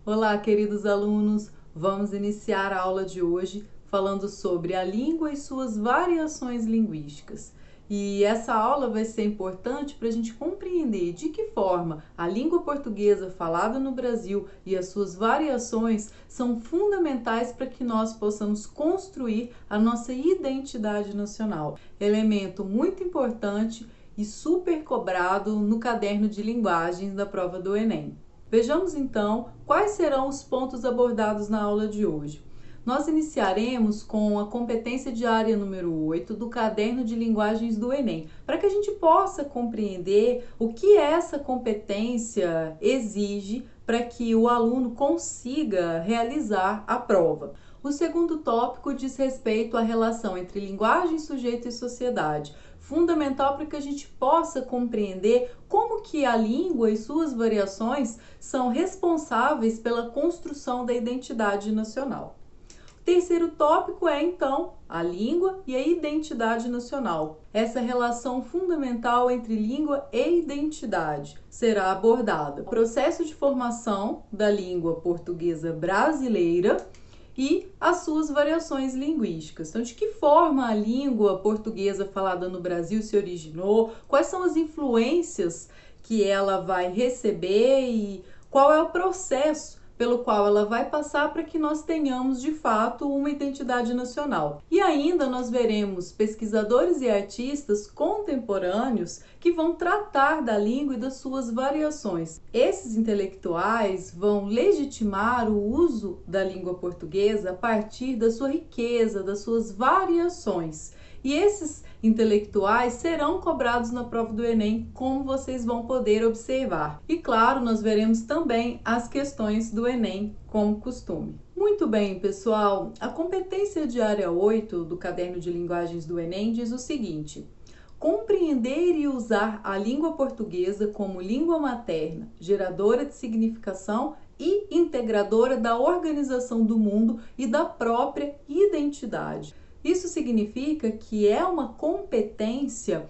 Olá, queridos alunos! Vamos iniciar a aula de hoje falando sobre a língua e suas variações linguísticas. E essa aula vai ser importante para a gente compreender de que forma a língua portuguesa falada no Brasil e as suas variações são fundamentais para que nós possamos construir a nossa identidade nacional. Elemento muito importante e super cobrado no caderno de linguagens da prova do Enem. Vejamos então quais serão os pontos abordados na aula de hoje. Nós iniciaremos com a competência diária número 8 do caderno de linguagens do Enem, para que a gente possa compreender o que essa competência exige para que o aluno consiga realizar a prova. O segundo tópico diz respeito à relação entre linguagem, sujeito e sociedade, fundamental para que a gente possa compreender como que a língua e suas variações são responsáveis pela construção da identidade nacional. O terceiro tópico é, então, a língua e a identidade nacional. Essa relação fundamental entre língua e identidade será abordada. O processo de formação da língua portuguesa brasileira e as suas variações linguísticas. Então, de que forma a língua portuguesa falada no Brasil se originou, quais são as influências que ela vai receber e qual é o processo pelo qual ela vai passar para que nós tenhamos, de fato, uma identidade nacional. E ainda nós veremos pesquisadores e artistas contemporâneos que vão tratar da língua e das suas variações. Esses intelectuais vão legitimar o uso da língua portuguesa a partir da sua riqueza, das suas variações. E esses intelectuais serão cobrados na prova do Enem, como vocês vão poder observar. E claro, nós veremos também as questões do Enem, como costume. Muito bem, pessoal, a competência diária 8 do caderno de linguagens do Enem diz o seguinte: compreender e usar a língua portuguesa como língua materna, geradora de significação e integradora da organização do mundo e da própria identidade. Isso significa que é uma competência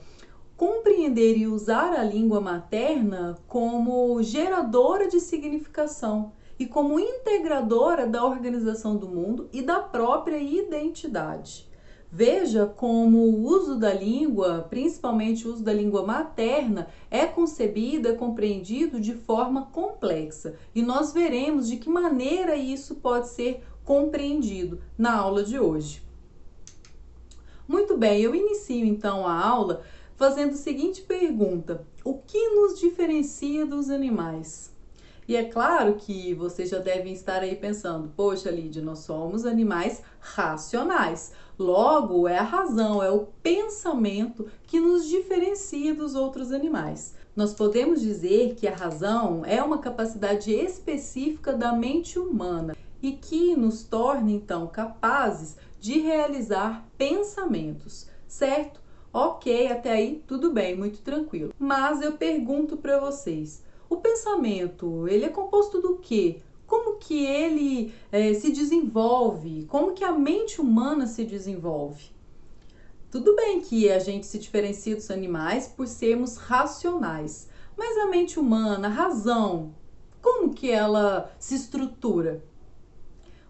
compreender e usar a língua materna como geradora de significação e como integradora da organização do mundo e da própria identidade. Veja como o uso da língua, principalmente o uso da língua materna, é concebido, é compreendido de forma complexa. E nós veremos de que maneira isso pode ser compreendido na aula de hoje. Muito bem, eu inicio então a aula fazendo a seguinte pergunta: o que nos diferencia dos animais? E é claro que vocês já devem estar aí pensando: poxa, Lídia, nós somos animais racionais. Logo, é a razão, é o pensamento que nos diferencia dos outros animais. Nós podemos dizer que a razão é uma capacidade específica da mente humana e que nos torna, então, capazes de realizar pensamentos, certo? Ok, até aí tudo bem, muito tranquilo. Mas eu pergunto para vocês, o pensamento, ele é composto do quê? Como que ele se desenvolve? Como que a mente humana se desenvolve? Tudo bem que a gente se diferencia dos animais por sermos racionais, mas a mente humana, a razão, como que ela se estrutura?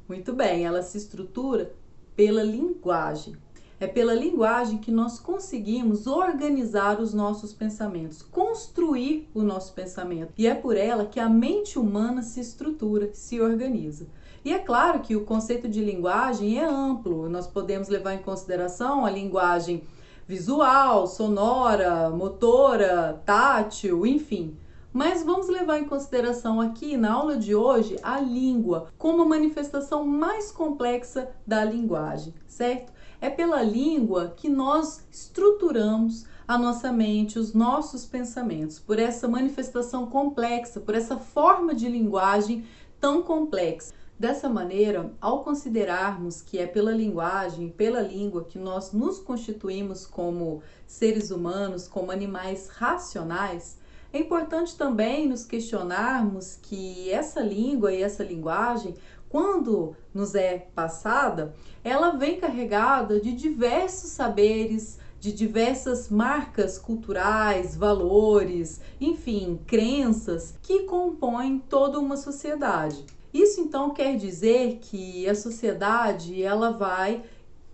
Muito bem, ela se estrutura pela linguagem. É pela linguagem que nós conseguimos organizar os nossos pensamentos, construir o nosso pensamento. E é por ela que a mente humana se estrutura, se organiza. E é claro que o conceito de linguagem é amplo. Nós podemos levar em consideração a linguagem visual, sonora, motora, tátil, enfim. Mas vamos levar em consideração aqui na aula de hoje a língua como a manifestação mais complexa da linguagem, certo? É pela língua que nós estruturamos a nossa mente, os nossos pensamentos, por essa manifestação complexa, por essa forma de linguagem tão complexa. Dessa maneira, ao considerarmos que é pela linguagem, pela língua que nós nos constituímos como seres humanos, como animais racionais, é importante também nos questionarmos que essa língua e essa linguagem, quando nos é passada, ela vem carregada de diversos saberes, de diversas marcas culturais, valores, enfim, crenças que compõem toda uma sociedade. Isso então quer dizer que a sociedade ela vai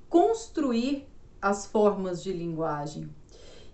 construir as formas de linguagem.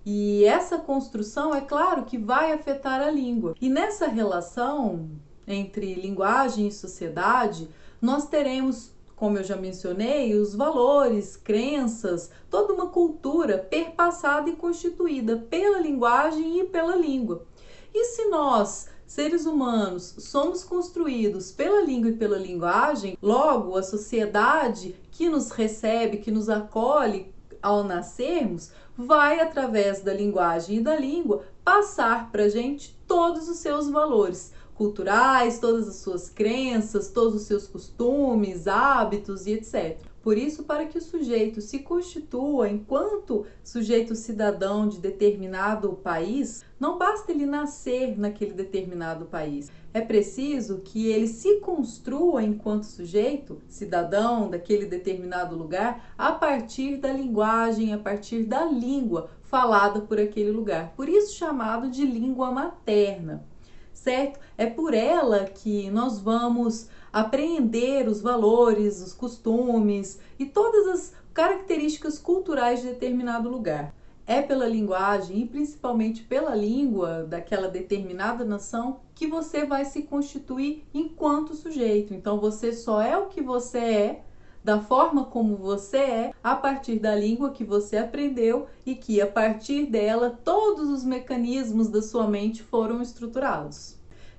E essa construção, é claro, que vai afetar a língua. E nessa relação entre linguagem e sociedade, nós teremos, como eu já mencionei, os valores, crenças, toda uma cultura perpassada e constituída pela linguagem e pela língua. E se nós, seres humanos, somos construídos pela língua e pela linguagem, logo a sociedade que nos recebe, que nos acolhe ao nascermos, vai, através da linguagem e da língua, passar para a gente todos os seus valores culturais, todas as suas crenças, todos os seus costumes, hábitos e etc. Por isso, para que o sujeito se constitua enquanto sujeito cidadão de determinado país, não basta ele nascer naquele determinado país. É preciso que ele se construa enquanto sujeito cidadão daquele determinado lugar a partir da linguagem, a partir da língua falada por aquele lugar. Por isso chamado de língua materna. Certo? É por ela que nós vamos apreender os valores, os costumes e todas as características culturais de determinado lugar. É pela linguagem e principalmente pela língua daquela determinada nação que você vai se constituir enquanto sujeito. Então você só é o que você é, da forma como você é, a partir da língua que você aprendeu e que a partir dela todos os mecanismos da sua mente foram estruturados.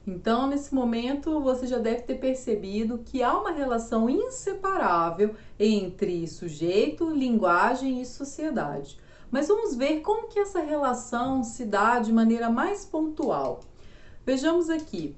Então, nesse momento, você já deve ter percebido que há uma relação inseparável entre sujeito, linguagem e sociedade. Mas vamos ver como que essa relação se dá de maneira mais pontual. Vejamos aqui.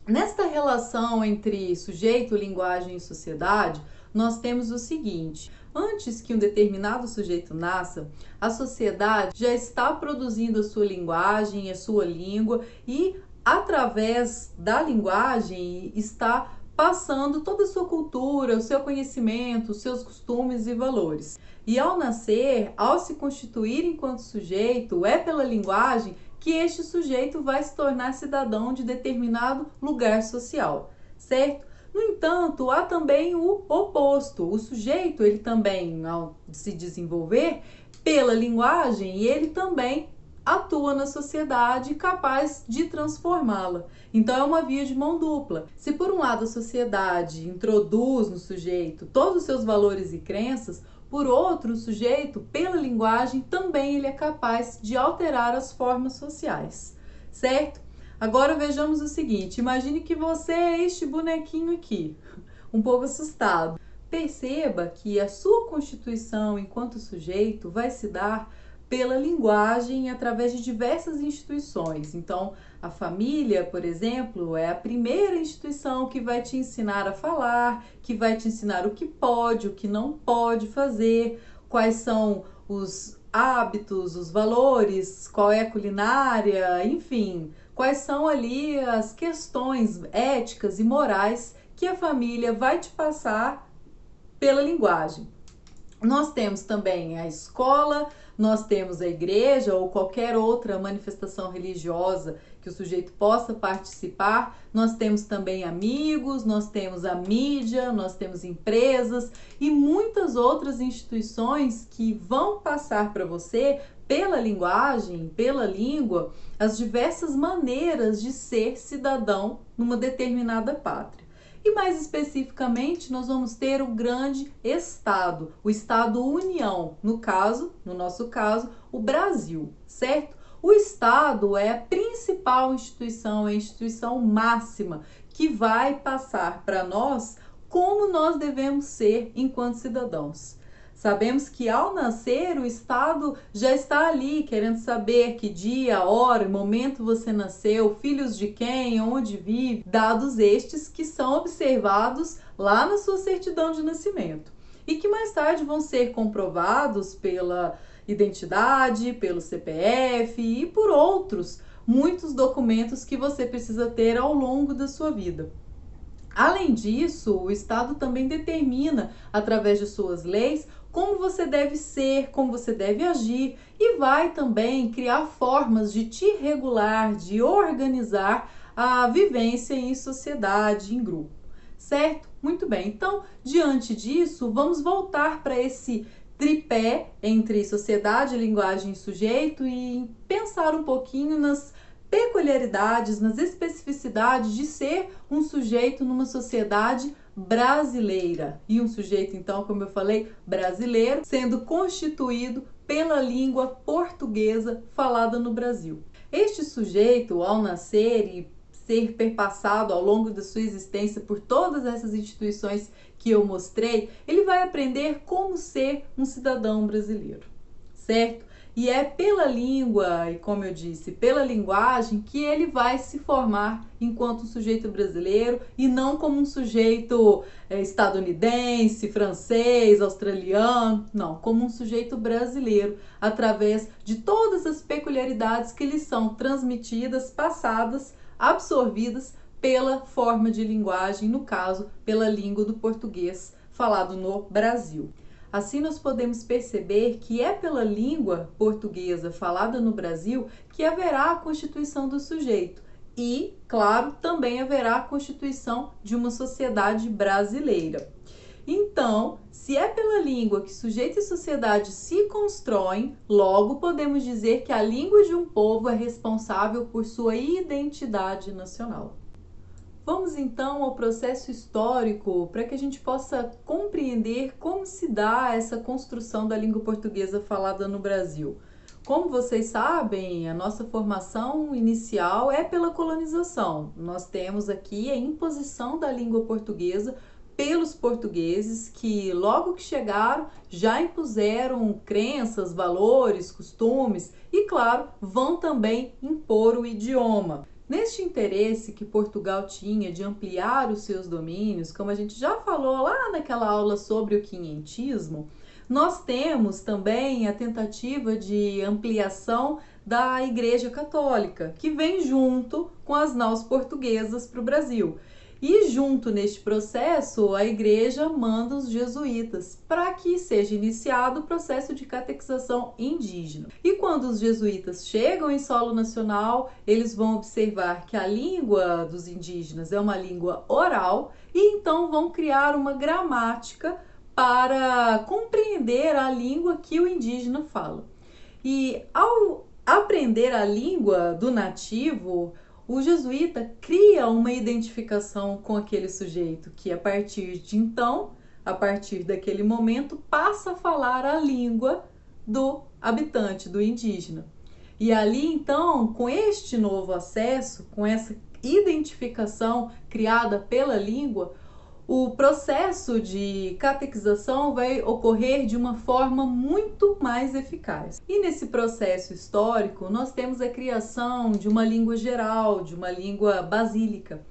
Nesta relação entre sujeito, linguagem e sociedade, nós temos o seguinte: antes que um determinado sujeito nasça, a sociedade já está produzindo a sua linguagem, a sua língua e, através da linguagem, está passando toda a sua cultura, o seu conhecimento, os seus costumes e valores. E ao nascer, ao se constituir enquanto sujeito, é pela linguagem que este sujeito vai se tornar cidadão de determinado lugar social, certo? No entanto, há também o oposto. O sujeito, ele também, ao se desenvolver pela linguagem, ele também atua na sociedade capaz de transformá-la. Então é uma via de mão dupla. Se por um lado a sociedade introduz no sujeito todos os seus valores e crenças, por outro, o sujeito, pela linguagem, também ele é capaz de alterar as formas sociais, certo? Agora vejamos o seguinte: imagine que você é este bonequinho aqui, um pouco assustado. Perceba que a sua constituição enquanto sujeito vai se dar pela linguagem através de diversas instituições. Então, a família, por exemplo, é a primeira instituição que vai te ensinar a falar, que vai te ensinar o que pode, o que não pode fazer, quais são os hábitos, os valores, qual é a culinária, enfim, quais são ali as questões éticas e morais que a família vai te passar pela linguagem. Nós temos também a escola, nós temos a igreja ou qualquer outra manifestação religiosa que o sujeito possa participar. Nós temos também amigos, nós temos a mídia, nós temos empresas e muitas outras instituições que vão passar para você, pela linguagem, pela língua, as diversas maneiras de ser cidadão numa determinada pátria. E mais especificamente, nós vamos ter o grande Estado, o Estado-União, no nosso caso, o Brasil, certo? O Estado é a principal instituição, é a instituição máxima que vai passar para nós como nós devemos ser enquanto cidadãos. Sabemos que ao nascer o Estado já está ali querendo saber que dia, hora, momento você nasceu, filhos de quem, onde vive, dados estes que são observados lá na sua certidão de nascimento e que mais tarde vão ser comprovados pela identidade, pelo CPF e por outros muitos documentos que você precisa ter ao longo da sua vida. Além disso, o Estado também determina, através de suas leis, como você deve ser, como você deve agir e vai também criar formas de te regular, de organizar a vivência em sociedade, em grupo, certo? Muito bem, então, diante disso, vamos voltar para esse tripé entre sociedade, linguagem e sujeito e pensar um pouquinho nas peculiaridades, nas especificidades de ser um sujeito numa sociedade brasileira. E um sujeito, então, como eu falei, brasileiro, sendo constituído pela língua portuguesa falada no Brasil. Este sujeito, ao nascer e ser perpassado ao longo da sua existência por todas essas instituições que eu mostrei, ele vai aprender como ser um cidadão brasileiro, certo? E é pela língua, e como eu disse, pela linguagem, que ele vai se formar enquanto um sujeito brasileiro e não como um sujeito estadunidense, francês, australiano, não, como um sujeito brasileiro, através de todas as peculiaridades que lhe são transmitidas, passadas, absorvidas pela forma de linguagem, no caso, pela língua do português falado no Brasil. Assim, nós podemos perceber que é pela língua portuguesa falada no Brasil que haverá a constituição do sujeito e, claro, também haverá a constituição de uma sociedade brasileira. Então, se é pela língua que sujeito e sociedade se constroem, logo podemos dizer que a língua de um povo é responsável por sua identidade nacional. Vamos então ao processo histórico para que a gente possa compreender como se dá essa construção da língua portuguesa falada no Brasil. Como vocês sabem, a nossa formação inicial é pela colonização. Nós temos aqui a imposição da língua portuguesa pelos portugueses que, logo que chegaram, já impuseram crenças, valores, costumes e, claro, vão também impor o idioma. Neste interesse que Portugal tinha de ampliar os seus domínios, como a gente já falou lá naquela aula sobre o quinhentismo, nós temos também a tentativa de ampliação da Igreja Católica, que vem junto com as naus portuguesas para o Brasil. E junto neste processo, a igreja manda os jesuítas para que seja iniciado o processo de catequização indígena. E quando os jesuítas chegam em solo nacional, eles vão observar que a língua dos indígenas é uma língua oral e então vão criar uma gramática para compreender a língua que o indígena fala. E ao aprender a língua do nativo, o jesuíta cria uma identificação com aquele sujeito que, a partir de então, a partir daquele momento, passa a falar a língua do habitante, do indígena. E ali, então, com este novo acesso, com essa identificação criada pela língua, o processo de catequização vai ocorrer de uma forma muito mais eficaz. E nesse processo histórico, nós temos a criação de uma língua geral, de uma língua basílica.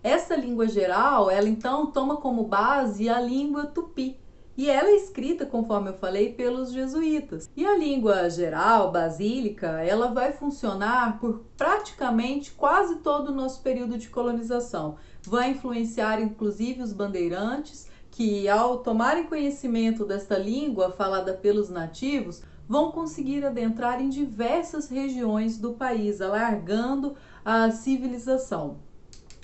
Essa língua geral, ela então toma como base a língua tupi. E ela é escrita, conforme eu falei, pelos jesuítas. E a língua geral, basílica, ela vai funcionar por praticamente quase todo o nosso período de colonização. Vai influenciar, inclusive, os bandeirantes, que, ao tomarem conhecimento desta língua falada pelos nativos, vão conseguir adentrar em diversas regiões do país, alargando a civilização.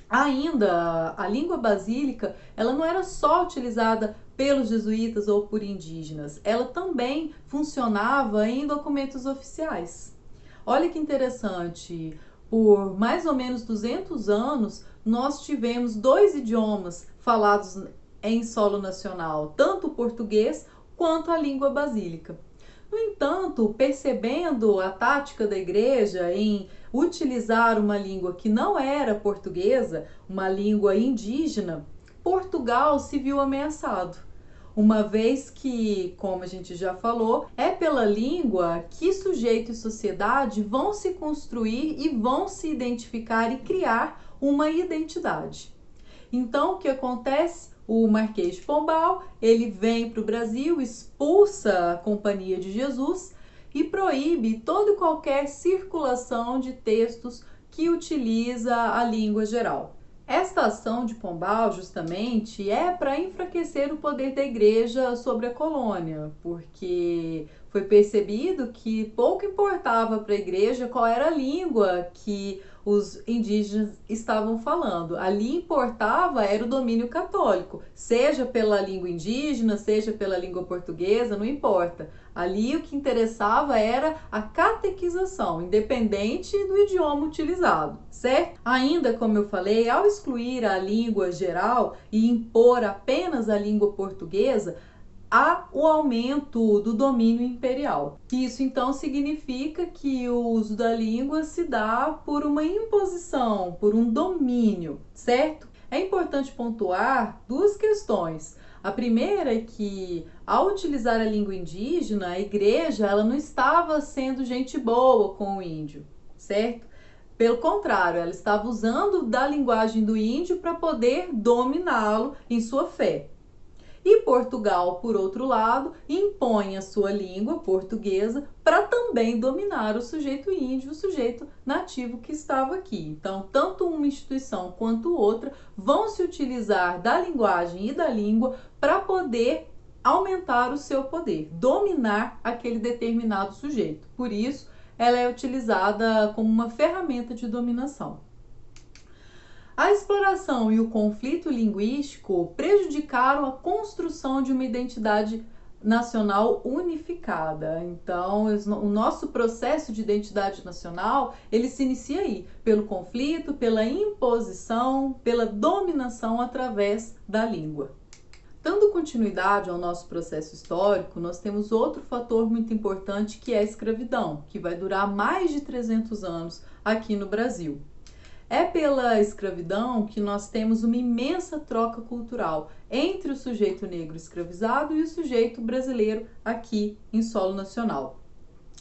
Ainda, a língua basílica, ela não era só utilizada pelos jesuítas ou por indígenas, ela também funcionava em documentos oficiais. Olha que interessante, por mais ou menos 200 anos, nós tivemos dois idiomas falados em solo nacional, tanto o português quanto a língua basílica. No entanto, percebendo a tática da igreja em utilizar uma língua que não era portuguesa, uma língua indígena, Portugal se viu ameaçado, uma vez que, como a gente já falou, é pela língua que sujeito e sociedade vão se construir e vão se identificar e criar uma identidade. Então, o que acontece? O Marquês de Pombal, ele vem para o Brasil, expulsa a Companhia de Jesus e proíbe toda e qualquer circulação de textos que utiliza a língua geral. Esta ação de Pombal, justamente, é para enfraquecer o poder da igreja sobre a colônia, porque foi percebido que pouco importava para a igreja qual era a língua que os indígenas estavam falando. Ali importava era o domínio católico, seja pela língua indígena, seja pela língua portuguesa, não importa. Ali o que interessava era a catequização, independente do idioma utilizado, certo? Ainda, como eu falei, ao excluir a língua geral e impor apenas a língua portuguesa, há o aumento do domínio imperial. Isso então significa que o uso da língua se dá por uma imposição, por um domínio, certo? É importante pontuar duas questões. A primeira é que, ao utilizar a língua indígena, a igreja ela não estava sendo gente boa com o índio, certo? Pelo contrário, ela estava usando da linguagem do índio para poder dominá-lo em sua fé. E Portugal, por outro lado, impõe a sua língua portuguesa para também dominar o sujeito índio, o sujeito nativo que estava aqui. Então, tanto uma instituição quanto outra vão se utilizar da linguagem e da língua para poder aumentar o seu poder, dominar aquele determinado sujeito. Por isso, ela é utilizada como uma ferramenta de dominação. A exploração e o conflito linguístico prejudicaram a construção de uma identidade nacional unificada. Então, o nosso processo de identidade nacional, ele se inicia aí, pelo conflito, pela imposição, pela dominação através da língua. Dando continuidade ao nosso processo histórico, nós temos outro fator muito importante que é a escravidão, que vai durar mais de 300 anos aqui no Brasil. É pela escravidão que nós temos uma imensa troca cultural entre o sujeito negro escravizado e o sujeito brasileiro aqui em solo nacional.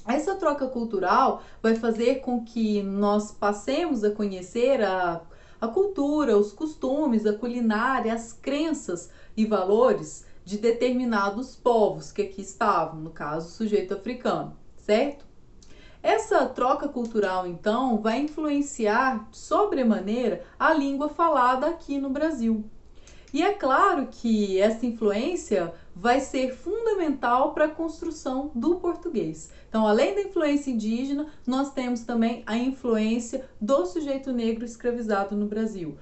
Essa troca cultural vai fazer com que nós passemos a conhecer a cultura, os costumes, a culinária, as crenças e valores de determinados povos que aqui estavam, no caso, o sujeito africano, certo? Essa troca cultural, então, vai influenciar sobremaneira a língua falada aqui no Brasil. E é claro que essa influência vai ser fundamental para a construção do português. Então, além da influência indígena, nós temos também a influência do sujeito negro escravizado no Brasil.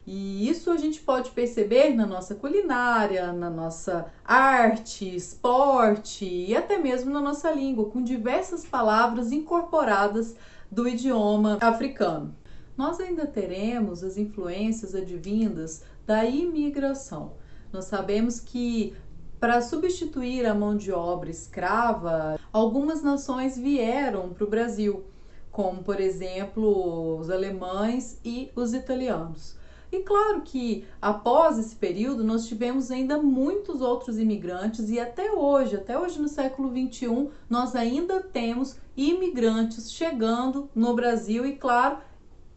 E isso a gente pode perceber na nossa culinária, na nossa arte, esporte e até mesmo na nossa língua, com diversas palavras incorporadas do idioma africano. Nós ainda teremos as influências advindas da imigração. Nós sabemos que para substituir a mão de obra escrava, algumas nações vieram para o Brasil, como por exemplo os alemães e os italianos. E claro que após esse período nós tivemos ainda muitos outros imigrantes e até hoje no século XXI, nós ainda temos imigrantes chegando no Brasil e claro,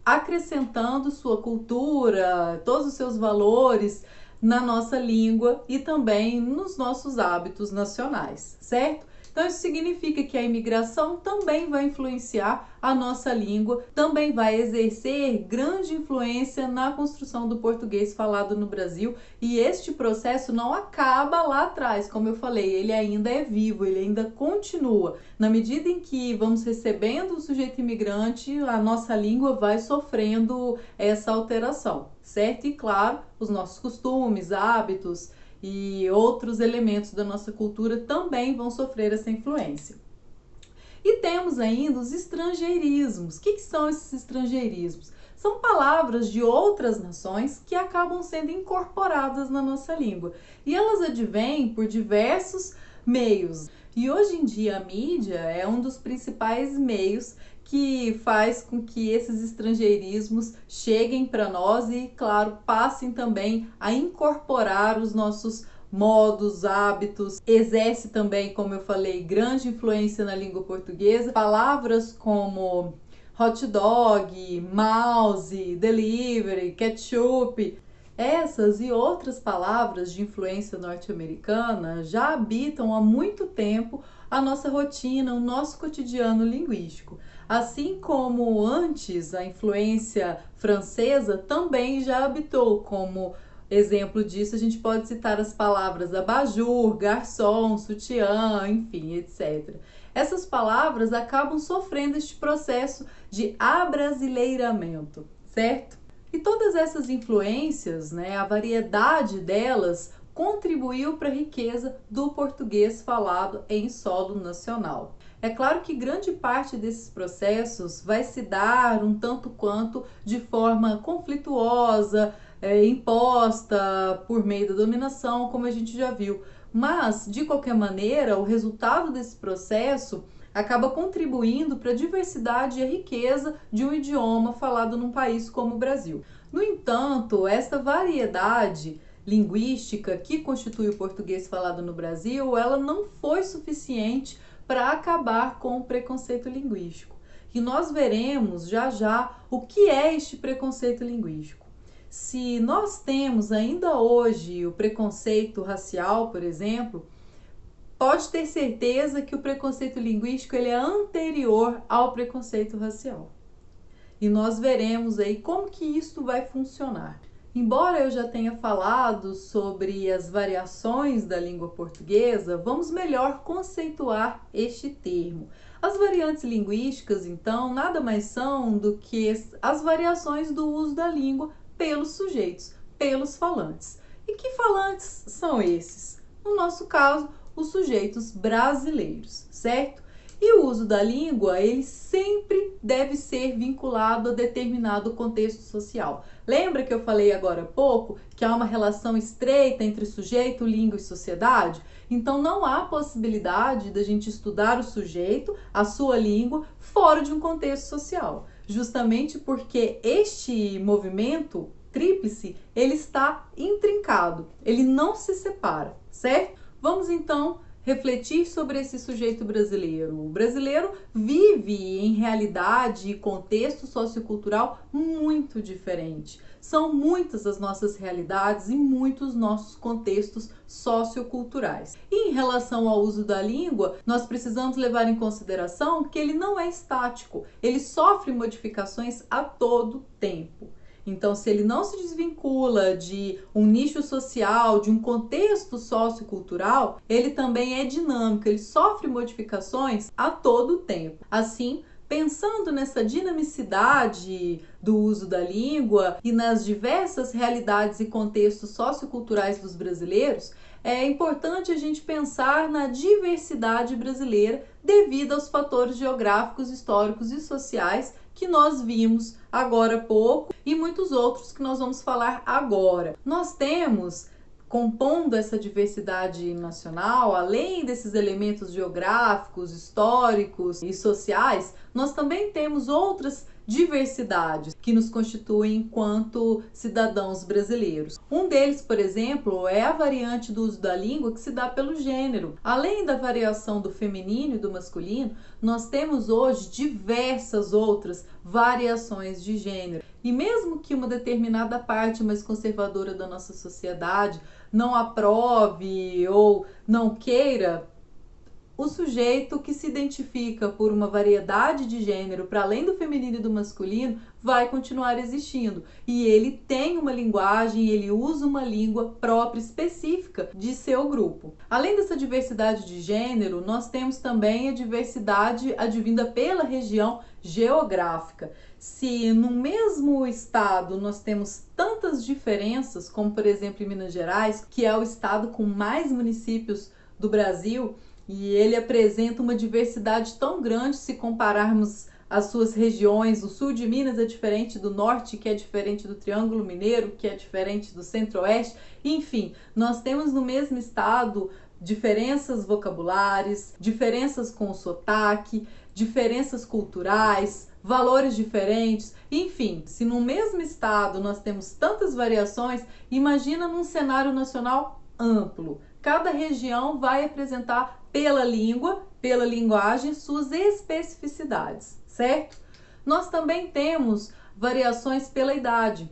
acrescentando sua cultura, todos os seus valores na nossa língua e também nos nossos hábitos nacionais, certo? Então isso significa que a imigração também vai influenciar a nossa língua, também vai exercer grande influência na construção do português falado no Brasil e este processo não acaba lá atrás, como eu falei, ele ainda é vivo, ele ainda continua. Na medida em que vamos recebendo o sujeito imigrante, a nossa língua vai sofrendo essa alteração, certo? E claro, os nossos costumes, hábitos e outros elementos da nossa cultura também vão sofrer essa influência. E temos ainda os estrangeirismos. O que são esses estrangeirismos? São palavras de outras nações que acabam sendo incorporadas na nossa língua. E elas advêm por diversos meios. E hoje em dia a mídia é um dos principais meios que faz com que esses estrangeirismos cheguem para nós e, claro, passem também a incorporar os nossos modos, hábitos. Exerce também, como eu falei, grande influência na língua portuguesa. Palavras como hot dog, mouse, delivery, ketchup, essas e outras palavras de influência norte-americana já habitam há muito tempo a nossa rotina, o nosso cotidiano linguístico. Assim como antes a influência francesa também já habitou. Como exemplo disso, a gente pode citar as palavras abajur, garçom, sutiã, enfim, etc. Essas palavras acabam sofrendo este processo de abrasileiramento, certo? E todas essas influências, né, a variedade delas, contribuiu para a riqueza do português falado em solo nacional. É claro que grande parte desses processos vai se dar um tanto quanto de forma conflituosa, imposta por meio da dominação, como a gente já viu. Mas, de qualquer maneira, o resultado desse processo acaba contribuindo para a diversidade e a riqueza de um idioma falado num país como o Brasil. No entanto, esta variedade linguística que constitui o português falado no Brasil, ela não foi suficiente para acabar com o preconceito linguístico. E nós veremos já já o que é este preconceito linguístico. Se nós temos ainda hoje o preconceito racial, por exemplo, pode ter certeza que o preconceito linguístico ele é anterior ao preconceito racial. E nós veremos aí como que isso vai funcionar. Embora eu já tenha falado sobre as variações da língua portuguesa, vamos melhor conceituar este termo. As variantes linguísticas, então, nada mais são do que as variações do uso da língua pelos sujeitos, pelos falantes. E que falantes são esses? No nosso caso, os sujeitos brasileiros, certo? E o uso da língua, ele sempre deve ser vinculado a determinado contexto social. Lembra que eu falei agora há pouco que há uma relação estreita entre sujeito, língua e sociedade? Então não há possibilidade da gente estudar o sujeito, a sua língua, fora de um contexto social. Justamente porque este movimento tríplice, ele está intrincado, ele não se separa, certo? Vamos então refletir sobre esse sujeito brasileiro. O brasileiro vive em realidade e contexto sociocultural muito diferente. São muitas as nossas realidades e muitos nossos contextos socioculturais. E em relação ao uso da língua, nós precisamos levar em consideração que ele não é estático, ele sofre modificações a todo tempo. Então, se ele não se desvincula de um nicho social, de um contexto sociocultural, ele também é dinâmico, ele sofre modificações a todo tempo. Assim, pensando nessa dinamicidade do uso da língua e nas diversas realidades e contextos socioculturais dos brasileiros, é importante a gente pensar na diversidade brasileira devido aos fatores geográficos, históricos e sociais que nós vimos agora há pouco e muitos outros que nós vamos falar agora. Nós temos, compondo essa diversidade nacional, além desses elementos geográficos, históricos e sociais, nós também temos outras diversidades que nos constituem enquanto cidadãos brasileiros. Um deles, por exemplo, é a variante do uso da língua que se dá pelo gênero. Além da variação do feminino e do masculino, nós temos hoje diversas outras variações de gênero. E mesmo que uma determinada parte mais conservadora da nossa sociedade não aprove ou não queira, o sujeito que se identifica por uma variedade de gênero para além do feminino e do masculino vai continuar existindo. E ele tem uma linguagem, ele usa uma língua própria, específica de seu grupo. Além dessa diversidade de gênero, nós temos também a diversidade advinda pela região geográfica. Se no mesmo estado nós temos tantas diferenças, como por exemplo em Minas Gerais, que é o estado com mais municípios do Brasil, e ele apresenta uma diversidade tão grande se compararmos as suas regiões. O sul de Minas é diferente do norte, que é diferente do Triângulo Mineiro, que é diferente do centro-oeste. Enfim, nós temos no mesmo estado diferenças vocabulares, diferenças com o sotaque, diferenças culturais, valores diferentes. Enfim, se no mesmo estado nós temos tantas variações, imagina num cenário nacional amplo. Cada região vai apresentar pela língua, pela linguagem, suas especificidades, certo? Nós também temos variações pela idade.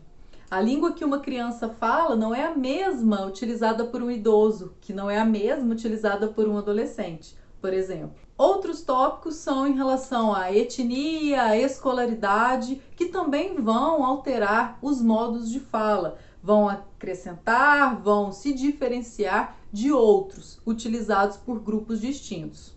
A língua que uma criança fala não é a mesma utilizada por um idoso, que não é a mesma utilizada por um adolescente, por exemplo. Outros tópicos são em relação à etnia, à escolaridade, que também vão alterar os modos de fala, vão acrescentar, vão se diferenciar de outros utilizados por grupos distintos.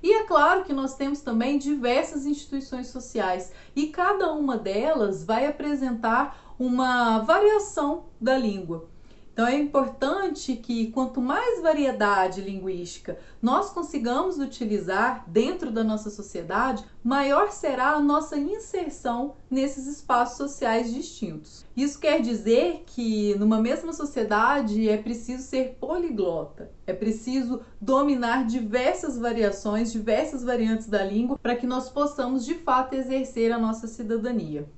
E é claro que nós temos também diversas instituições sociais e cada uma delas vai apresentar uma variação da língua. Então é importante que quanto mais variedade linguística nós consigamos utilizar dentro da nossa sociedade, maior será a nossa inserção nesses espaços sociais distintos. Isso quer dizer que numa mesma sociedade é preciso ser poliglota, é preciso dominar diversas variações, diversas variantes da língua para que nós possamos de fato exercer a nossa cidadania.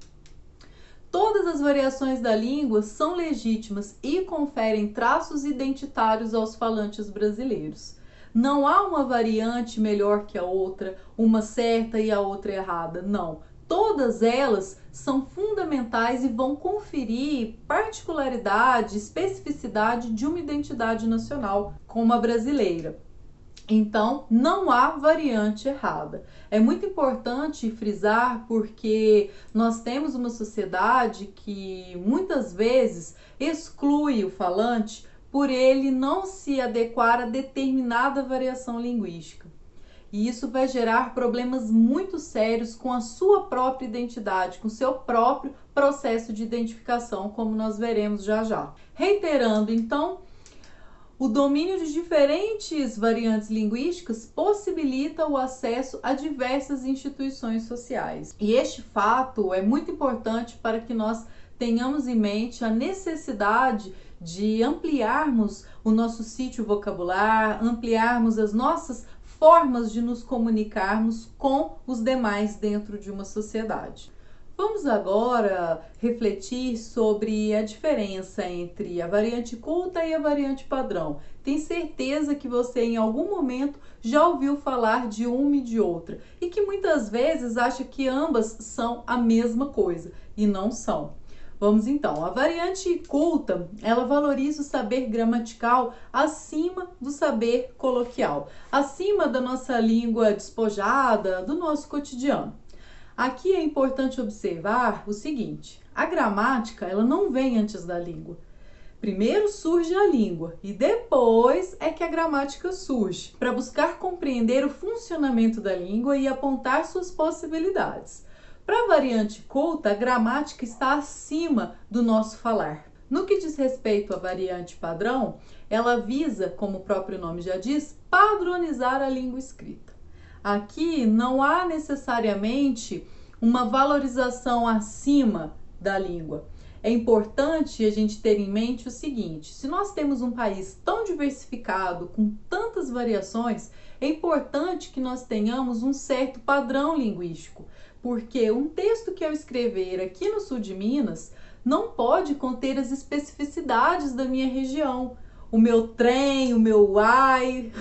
Todas as variações da língua são legítimas e conferem traços identitários aos falantes brasileiros. Não há uma variante melhor que a outra, uma certa e a outra errada, não. Todas elas são fundamentais e vão conferir particularidade, especificidade de uma identidade nacional, como a brasileira. Então, não há variante errada. É muito importante frisar porque nós temos uma sociedade que muitas vezes exclui o falante por ele não se adequar a determinada variação linguística. E isso vai gerar problemas muito sérios com a sua própria identidade, com o seu próprio processo de identificação, como nós veremos já já. Reiterando, então, o domínio de diferentes variantes linguísticas possibilita o acesso a diversas instituições sociais. E este fato é muito importante para que nós tenhamos em mente a necessidade de ampliarmos o nosso sítio vocabular, ampliarmos as nossas formas de nos comunicarmos com os demais dentro de uma sociedade. Vamos agora refletir sobre a diferença entre a variante culta e a variante padrão. Tenho certeza que você em algum momento já ouviu falar de uma e de outra e que muitas vezes acha que ambas são a mesma coisa e não são. Vamos então, a variante culta, ela valoriza o saber gramatical acima do saber coloquial, acima da nossa língua despojada, do nosso cotidiano. Aqui é importante observar o seguinte: a gramática ela não vem antes da língua. Primeiro surge a língua e depois é que a gramática surge, para buscar compreender o funcionamento da língua e apontar suas possibilidades. Para a variante culta, a gramática está acima do nosso falar. No que diz respeito à variante padrão, ela visa, como o próprio nome já diz, padronizar a língua escrita. Aqui não há necessariamente uma valorização acima da língua. É importante a gente ter em mente o seguinte: se nós temos um país tão diversificado, com tantas variações, é importante que nós tenhamos um certo padrão linguístico, porque um texto que eu escrever aqui no sul de Minas não pode conter as especificidades da minha região. O meu trem, o meu uai.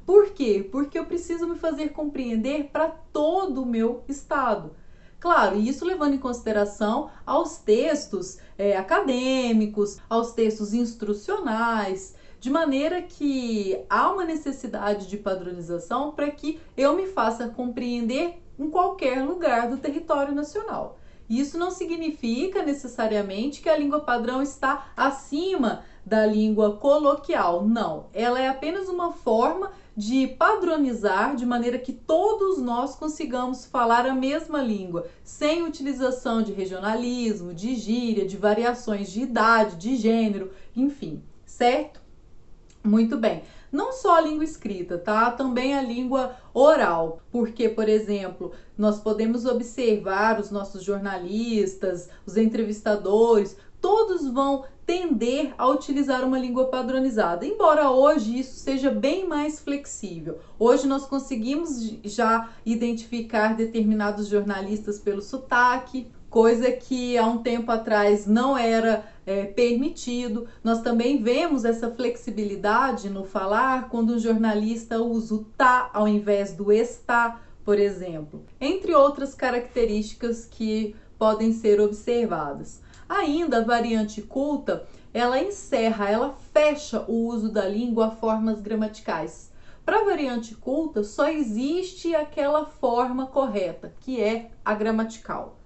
Por quê? Porque eu preciso me fazer compreender para todo o meu estado. Claro, isso levando em consideração aos textos acadêmicos, aos textos instrucionais, de maneira que há uma necessidade de padronização para que eu me faça compreender em qualquer lugar do território nacional. Isso não significa necessariamente que a língua padrão está acima da língua coloquial, não. Ela é apenas uma forma de padronizar de maneira que todos nós consigamos falar a mesma língua, sem utilização de regionalismo, de gíria, de variações de idade, de gênero, enfim, certo? Muito bem. Não só a língua escrita, tá? Também a língua oral, porque, por exemplo, nós podemos observar os nossos jornalistas, os entrevistadores, todos vão tender a utilizar uma língua padronizada, embora hoje isso seja bem mais flexível. Hoje nós conseguimos já identificar determinados jornalistas pelo sotaque, coisa que há um tempo atrás não era permitido. Nós também vemos essa flexibilidade no falar quando um jornalista usa o tá ao invés do está, por exemplo, entre outras características que podem ser observadas. Ainda a variante culta, ela encerra, ela fecha o uso da língua a formas gramaticais, Para a variante culta, só existe aquela forma correta, que é a gramatical.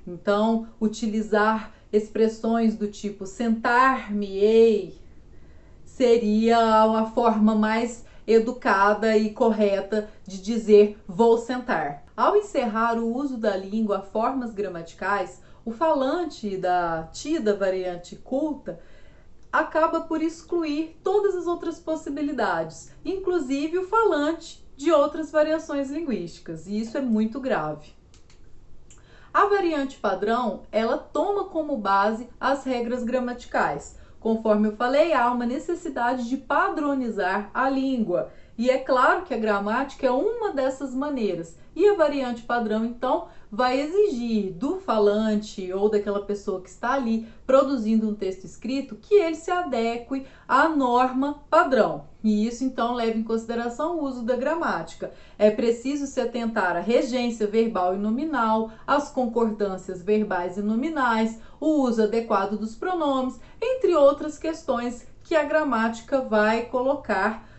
Então, utilizar expressões do tipo sentar-me-ei seria uma forma mais educada e correta de dizer vou sentar. Ao encerrar o uso da língua a formas gramaticais, o falante da tida variante culta acaba por excluir todas as outras possibilidades, inclusive o falante de outras variações linguísticas, e isso é muito grave. A variante padrão, ela toma como base as regras gramaticais. Conforme eu falei, há uma necessidade de padronizar a língua. E é claro que a gramática é uma dessas maneiras. E a variante padrão, então, vai exigir do falante ou daquela pessoa que está ali produzindo um texto escrito que ele se adeque à norma padrão. E isso, então, leva em consideração o uso da gramática. É preciso se atentar à regência verbal e nominal, às concordâncias verbais e nominais, o uso adequado dos pronomes, entre outras questões que a gramática vai colocar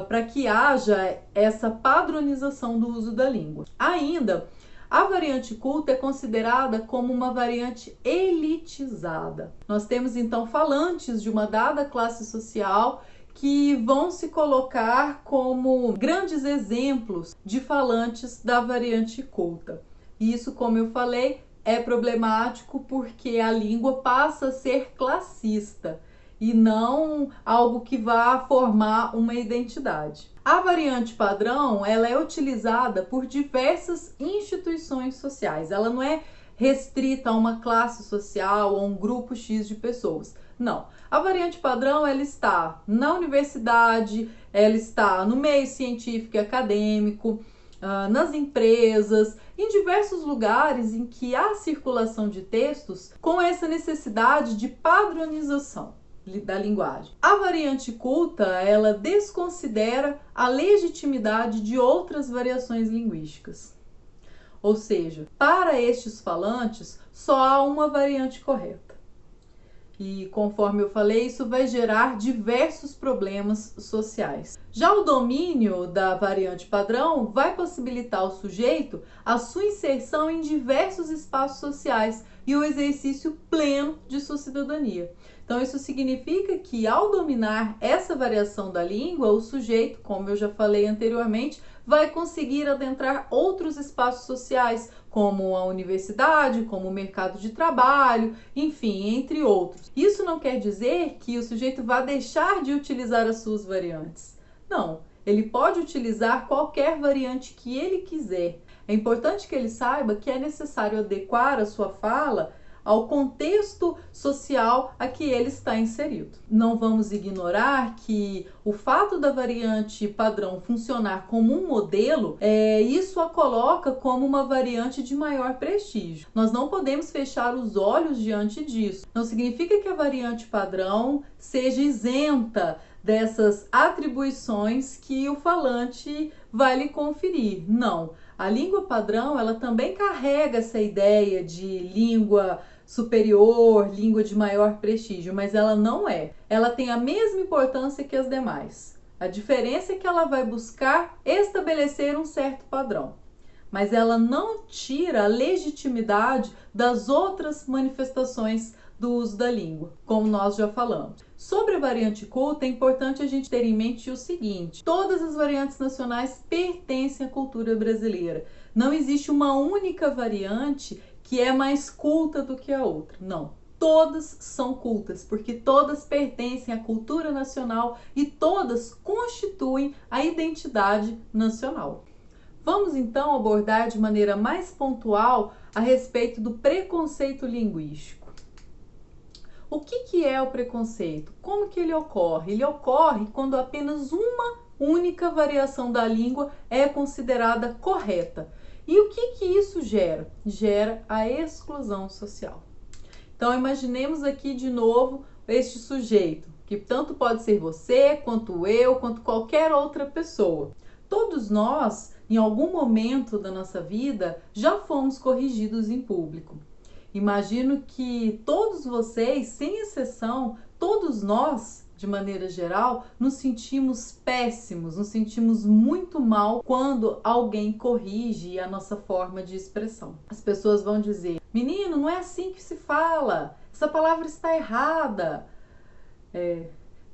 para que haja essa padronização do uso da língua. Ainda, a variante culta é considerada como uma variante elitizada. Nós temos então falantes de uma dada classe social que vão se colocar como grandes exemplos de falantes da variante culta. Isso, como eu falei, é problemático porque a língua passa a ser classista e não algo que vá formar uma identidade. A variante padrão, ela é utilizada por diversas instituições sociais. Ela não é restrita a uma classe social ou um grupo X de pessoas. Não. A variante padrão, ela está na universidade, ela está no meio científico e acadêmico, nas empresas, em diversos lugares em que há circulação de textos com essa necessidade de padronização da linguagem. A variante culta, ela desconsidera a legitimidade de outras variações linguísticas. Ou seja, para estes falantes, só há uma variante correta. E conforme eu falei, isso vai gerar diversos problemas sociais. Já o domínio da variante padrão vai possibilitar ao sujeito a sua inserção em diversos espaços sociais e o exercício pleno de sua cidadania. Então, isso significa que, ao dominar essa variação da língua, o sujeito, como eu já falei anteriormente, vai conseguir adentrar outros espaços sociais, como a universidade, como o mercado de trabalho, enfim, entre outros. Isso não quer dizer que o sujeito vá deixar de utilizar as suas variantes. Não, ele pode utilizar qualquer variante que ele quiser. É importante que ele saiba que é necessário adequar a sua fala ao contexto social a que ele está inserido. Não vamos ignorar que o fato da variante padrão funcionar como um modelo, isso a coloca como uma variante de maior prestígio. Nós não podemos fechar os olhos diante disso. Não significa que a variante padrão seja isenta dessas atribuições que o falante vai lhe conferir. Não. A língua padrão, ela também carrega essa ideia de língua superior, língua de maior prestígio, mas ela não é. Ela tem a mesma importância que as demais. A diferença é que ela vai buscar estabelecer um certo padrão, mas ela não tira a legitimidade das outras manifestações do uso da língua, como nós já falamos. Sobre a variante culta, é importante a gente ter em mente o seguinte: todas as variantes nacionais pertencem à cultura brasileira. Não existe uma única variante que é mais culta do que a outra. Não, todas são cultas, porque todas pertencem à cultura nacional e todas constituem a identidade nacional. Vamos então abordar de maneira mais pontual a respeito do preconceito linguístico. O que é o preconceito? Como que ele ocorre? Ele ocorre quando apenas uma única variação da língua é considerada correta. E o que isso gera? Gera a exclusão social. Então, imaginemos aqui de novo este sujeito, que tanto pode ser você, quanto eu, quanto qualquer outra pessoa. Todos nós, em algum momento da nossa vida, já fomos corrigidos em público. Imagino que todos vocês, sem exceção, Todos nós, de maneira geral, nos sentimos péssimos, nos sentimos muito mal quando alguém corrige a nossa forma de expressão. As pessoas vão dizer: menino, não é assim que se fala, essa palavra está errada.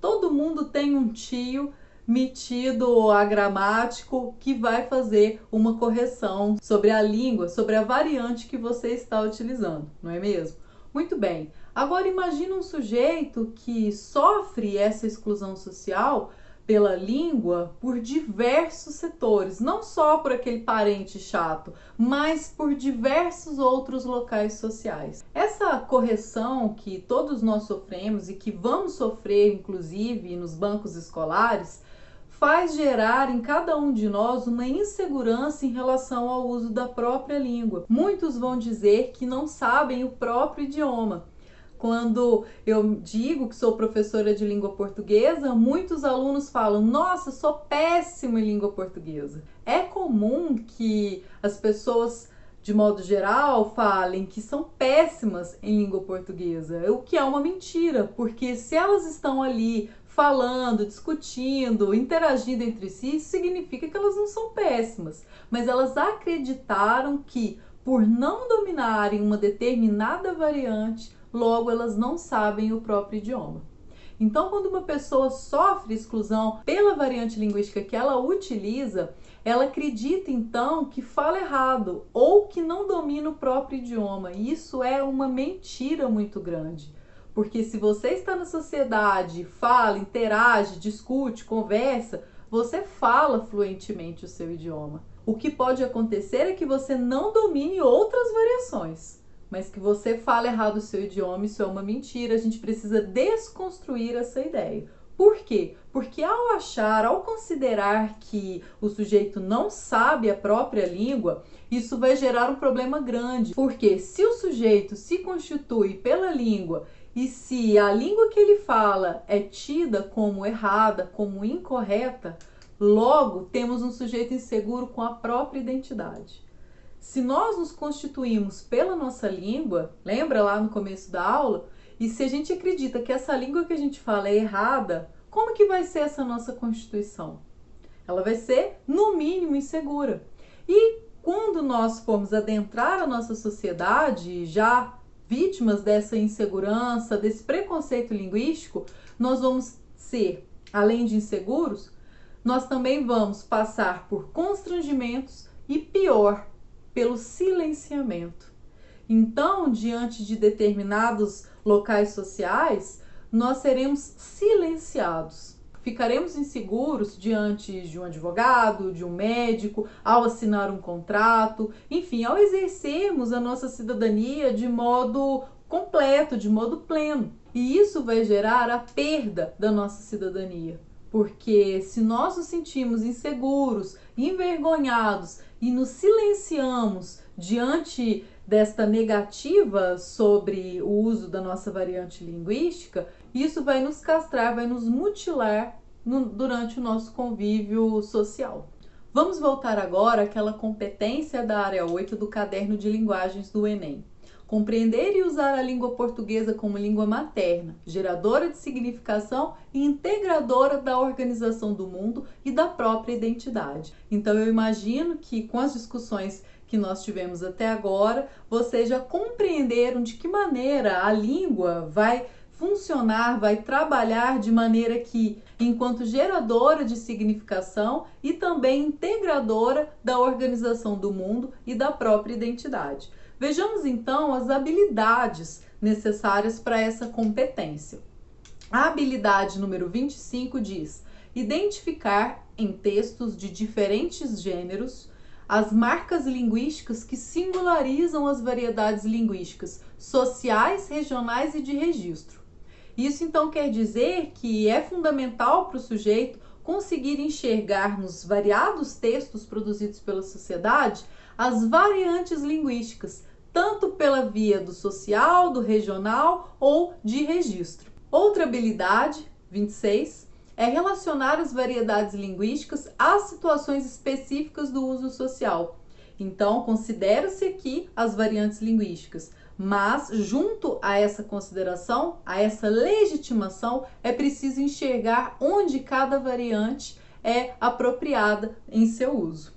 Todo mundo tem um tio metido agramático que vai fazer uma correção sobre a língua, sobre a variante que você está utilizando, não é mesmo? Muito bem. Agora imagine um sujeito que sofre essa exclusão social pela língua por diversos setores, não só por aquele parente chato, mas por diversos outros locais sociais. Essa correção que todos nós sofremos e que vamos sofrer, inclusive, nos bancos escolares, faz gerar em cada um de nós uma insegurança em relação ao uso da própria língua. Muitos vão dizer que não sabem o próprio idioma. Quando eu digo que sou professora de língua portuguesa, muitos alunos falam: nossa, sou péssima em língua portuguesa. É comum que as pessoas, de modo geral, falem que são péssimas em língua portuguesa, o que é uma mentira, porque se elas estão ali falando, discutindo, interagindo entre si, isso significa que elas não são péssimas, mas elas acreditaram que, por não dominarem uma determinada variante, logo elas não sabem o próprio idioma. Então, quando uma pessoa sofre exclusão pela variante linguística que ela utiliza, ela acredita então que fala errado ou que não domina o próprio idioma. E isso é uma mentira muito grande. Porque se você está na sociedade, fala, interage, discute, conversa, você fala fluentemente o seu idioma. O que pode acontecer é que você não domine outras variações, mas que você fala errado o seu idioma, isso é uma mentira. A gente precisa desconstruir essa ideia. Por quê? Porque ao considerar que o sujeito não sabe a própria língua, isso vai gerar um problema grande. Porque se o sujeito se constitui pela língua e se a língua que ele fala é tida como errada, como incorreta, logo temos um sujeito inseguro com a própria identidade. Se nós nos constituímos pela nossa língua, lembra lá no começo da aula? E se a gente acredita que essa língua que a gente fala é errada, como que vai ser essa nossa constituição? Ela vai ser, no mínimo, insegura. E quando nós formos adentrar a nossa sociedade, já vítimas dessa insegurança, desse preconceito linguístico, nós vamos ser, além de inseguros, nós também vamos passar por constrangimentos e, pior, pelo silenciamento. Então, diante de determinados locais sociais, nós seremos silenciados. Ficaremos inseguros diante de um advogado, de um médico, ao assinar um contrato, enfim, ao exercermos a nossa cidadania de modo completo, de modo pleno. E isso vai gerar a perda da nossa cidadania. Porque se nós nos sentimos inseguros, envergonhados e nos silenciamos diante desta negativa sobre o uso da nossa variante linguística, isso vai nos castrar, vai nos mutilar durante o nosso convívio social. Vamos voltar agora àquela competência da área 8 do caderno de linguagens do Enem. Compreender e usar a língua portuguesa como língua materna, geradora de significação e integradora da organização do mundo e da própria identidade. Então eu imagino que com as discussões que nós tivemos até agora, vocês já compreenderam de que maneira a língua vai funcionar, vai trabalhar de maneira que, enquanto geradora de significação e também integradora da organização do mundo e da própria identidade. Vejamos então as habilidades necessárias para essa competência. A habilidade número 25 diz: identificar em textos de diferentes gêneros as marcas linguísticas que singularizam as variedades linguísticas sociais, regionais e de registro. Isso então quer dizer que é fundamental para o sujeito conseguir enxergar nos variados textos produzidos pela sociedade as variantes linguísticas, tanto pela via do social, do regional ou de registro. Outra habilidade, 26, é relacionar as variedades linguísticas às situações específicas do uso social. Então, considera-se aqui as variantes linguísticas, Mas, junto a essa consideração, a essa legitimação, é preciso enxergar onde cada variante é apropriada em seu uso.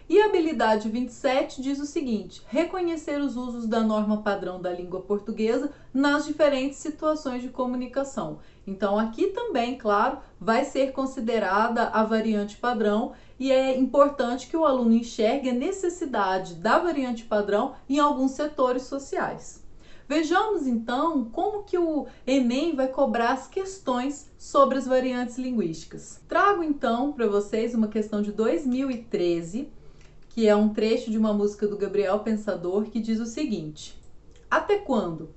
E a habilidade 27 diz o seguinte: reconhecer os usos da norma padrão da língua portuguesa nas diferentes situações de comunicação. Então, aqui também, claro, vai ser considerada a variante padrão e é importante que o aluno enxergue a necessidade da variante padrão em alguns setores sociais. Vejamos então como que o Enem vai cobrar as questões sobre as variantes linguísticas. Trago então para vocês uma questão de 2013, que é um trecho de uma música do Gabriel Pensador, que diz o seguinte: até quando?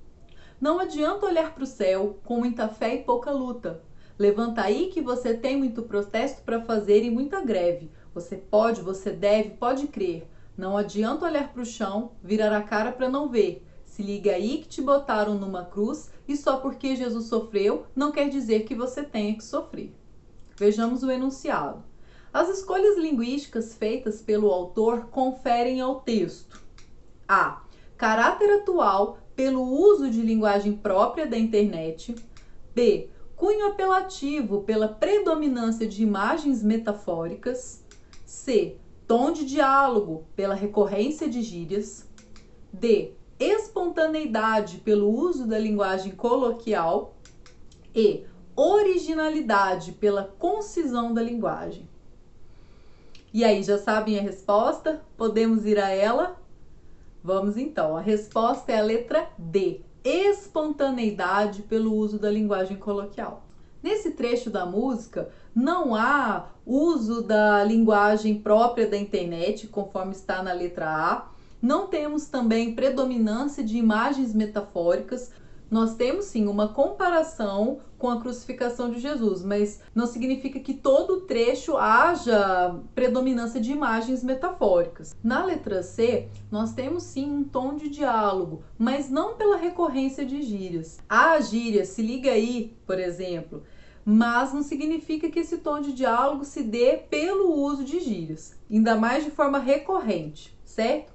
Não adianta olhar para o céu com muita fé e pouca luta. Levanta aí que você tem muito protesto para fazer e muita greve. Você pode, você deve, pode crer. Não adianta olhar para o chão, virar a cara para não ver. Se liga aí que te botaram numa cruz e só porque Jesus sofreu não quer dizer que você tenha que sofrer. Vejamos o enunciado. As escolhas linguísticas feitas pelo autor conferem ao texto a. Caráter atual pelo uso de linguagem própria da internet. B. Cunho apelativo pela predominância de imagens metafóricas. C. Tom de diálogo pela recorrência de gírias. D. Espontaneidade pelo uso da linguagem coloquial. E. Originalidade pela concisão da linguagem. E aí, já sabem a resposta? Podemos ir a ela? Vamos então. A resposta é a letra D. Espontaneidade pelo uso da linguagem coloquial. Nesse trecho da música, não há uso da linguagem própria da internet, conforme está na letra A. Não temos também predominância de imagens metafóricas. Nós temos sim uma comparação com a crucificação de Jesus, mas não significa que todo o trecho haja predominância de imagens metafóricas. Na letra C, nós temos sim um tom de diálogo, mas não pela recorrência de gírias. A gíria, se liga aí, por exemplo, mas não significa que esse tom de diálogo se dê pelo uso de gírias, ainda mais de forma recorrente, certo?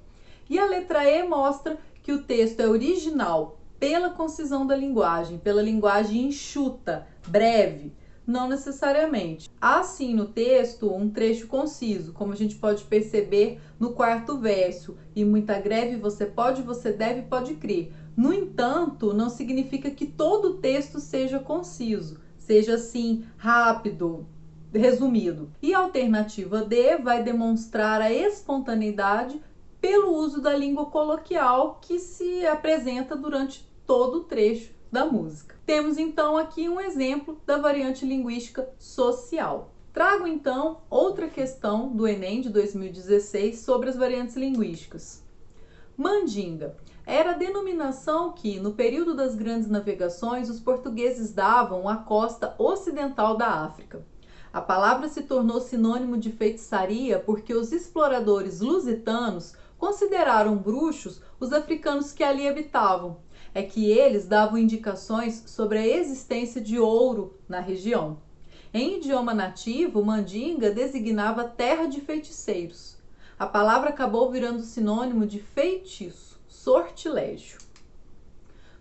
E a letra E mostra que o texto é original pela concisão da linguagem, pela linguagem enxuta, breve, não necessariamente. Há sim no texto um trecho conciso, como a gente pode perceber no quarto verso, e muita greve você pode, você deve, pode crer. No entanto, não significa que todo o texto seja conciso, seja assim, rápido, resumido. E a alternativa D vai demonstrar a espontaneidade pelo uso da língua coloquial que se apresenta durante todo o trecho da música. Temos então aqui um exemplo da variante linguística social. Trago então outra questão do Enem de 2016 sobre as variantes linguísticas. Mandinga era a denominação que, no período das grandes navegações, os portugueses davam à costa ocidental da África. A palavra se tornou sinônimo de feitiçaria porque os exploradores lusitanos consideraram bruxos os africanos que ali habitavam. É que eles davam indicações sobre a existência de ouro na região. Em idioma nativo, mandinga designava terra de feiticeiros. A palavra acabou virando sinônimo de feitiço, sortilégio.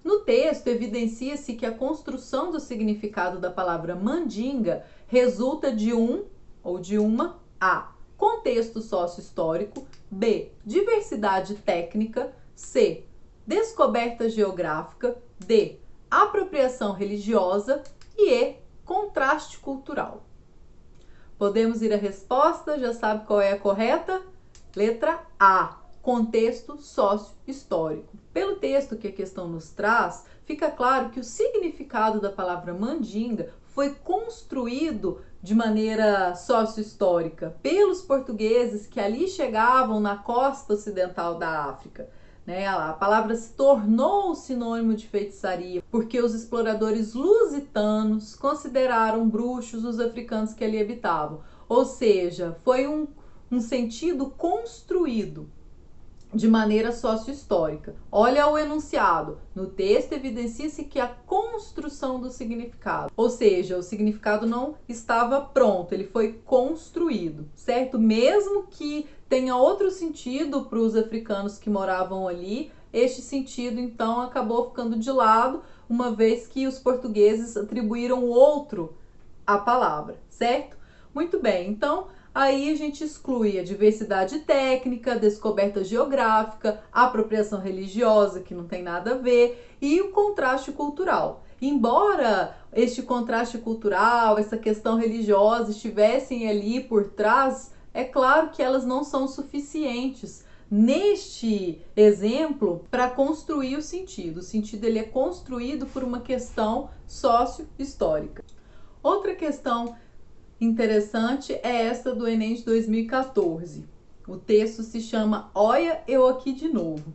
No texto, evidencia-se que a construção do significado da palavra mandinga resulta de um ou de uma A. Contexto sócio-histórico. B. Diversidade técnica. C. Descoberta geográfica. D. Apropriação religiosa. E E. Contraste cultural. Podemos ir à resposta? Já sabe qual é a correta? Letra A. Contexto sócio-histórico. Pelo texto que a questão nos traz, fica claro que o significado da palavra mandinga foi construído de maneira sócio-histórica pelos portugueses que ali chegavam na costa ocidental da África. A palavra se tornou sinônimo de feitiçaria porque os exploradores lusitanos consideraram bruxos os africanos que ali habitavam. Ou seja, foi um sentido construído de maneira sócio-histórica. Olha o enunciado. No texto evidencia-se que a construção do significado, ou seja, o significado não estava pronto, ele foi construído, certo? Mesmo que tenha outro sentido para os africanos que moravam ali, este sentido então acabou ficando de lado, uma vez que os portugueses atribuíram outro à palavra, certo? Muito bem, então aí a gente exclui a diversidade técnica, descoberta geográfica, apropriação religiosa, que não tem nada a ver, e o contraste cultural. Embora este contraste cultural, essa questão religiosa estivessem ali por trás, é claro que elas não são suficientes neste exemplo para construir o sentido. O sentido ele é construído por uma questão sócio-histórica. Outra questão interessante é essa do Enem de 2014. O texto se chama Olha eu aqui de novo.